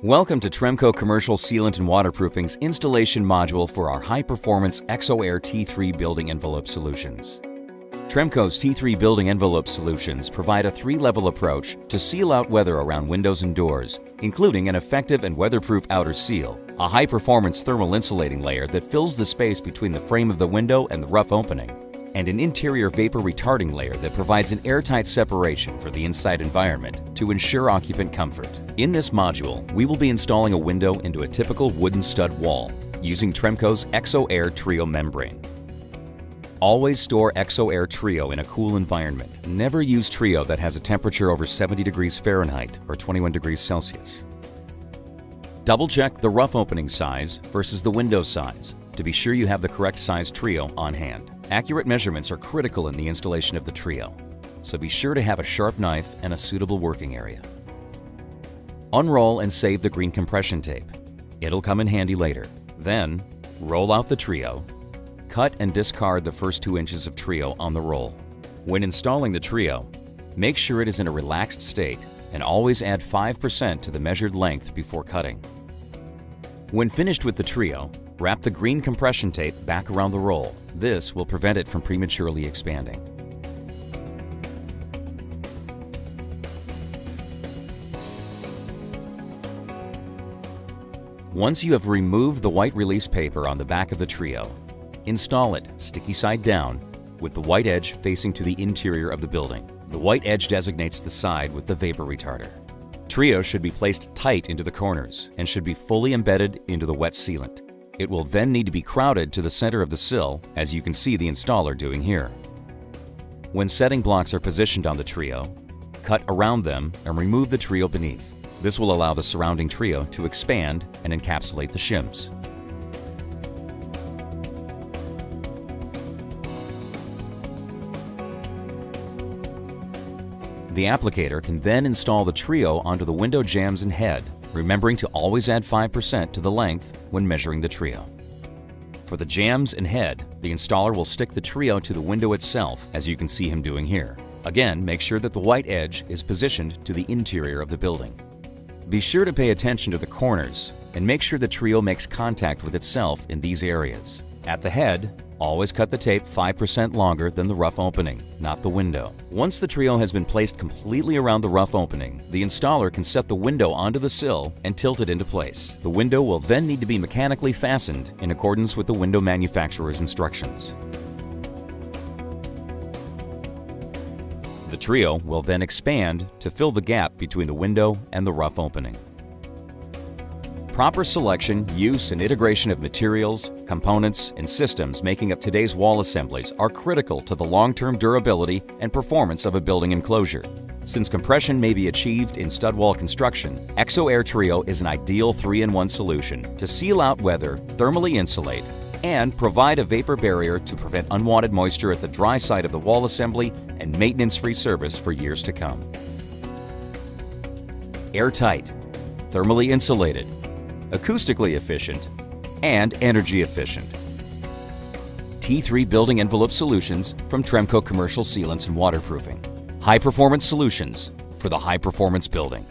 Welcome to Tremco Commercial Sealant and Waterproofing's installation module for our high-performance ExoAir T3 building envelope solutions. Tremco's T3 building envelope solutions provide a three-level approach to seal out weather around windows and doors, including an effective and weatherproof outer seal, a high-performance thermal insulating layer that fills the space between the frame of the window and the rough opening, and an interior vapor retarding layer that provides an airtight separation for the inside environment to ensure occupant comfort. In this module, we will be installing a window into a typical wooden stud wall using Tremco's ExoAir Trio membrane. Always store ExoAir Trio in a cool environment. Never use Trio that has a temperature over 70 degrees Fahrenheit or 21 degrees Celsius. Double-check the rough opening size versus the window size to be sure you have the correct size Trio on hand. Accurate measurements are critical in the installation of the Trio, so be sure to have a sharp knife and a suitable working area. Unroll and save the green compression tape. It'll come in handy later. Then, roll out the Trio. Cut and discard the first 2 inches of Trio on the roll. When installing the Trio, make sure it is in a relaxed state and always add 5% to the measured length before cutting. When finished with the Trio, wrap the green compression tape back around the roll. This will prevent it from prematurely expanding. Once you have removed the white release paper on the back of the Trio, install it sticky side down with the white edge facing to the interior of the building. The white edge designates the side with the vapor retarder. Trio should be placed tight into the corners and should be fully embedded into the wet sealant. It will then need to be crowded to the center of the sill, as you can see the installer doing here. When setting blocks are positioned on the Trio, cut around them and remove the Trio beneath. This will allow the surrounding Trio to expand and encapsulate the shims. The applicator can then install the Trio onto the window jambs and head, remembering to always add 5% to the length when measuring the Trio. For the jambs and head, the installer will stick the Trio to the window itself, as you can see him doing here. Again, make sure that the white edge is positioned to the interior of the building. Be sure to pay attention to the corners and make sure the Trio makes contact with itself in these areas. At the head, always cut the tape 5% longer than the rough opening, not the window. Once the Trio has been placed completely around the rough opening, the installer can set the window onto the sill and tilt it into place. The window will then need to be mechanically fastened in accordance with the window manufacturer's instructions. The Trio will then expand to fill the gap between the window and the rough opening. Proper selection, use, and integration of materials, components, and systems making up today's wall assemblies are critical to the long-term durability and performance of a building enclosure. Since compression may be achieved in stud wall construction, ExoAir Trio is an ideal 3-in-1 solution to seal out weather, thermally insulate, and provide a vapor barrier to prevent unwanted moisture at the dry side of the wall assembly and maintenance-free service for years to come. Airtight, thermally insulated, acoustically efficient, and energy efficient. T3 building envelope solutions from Tremco Commercial Sealants and Waterproofing. High-performance solutions for the high-performance building.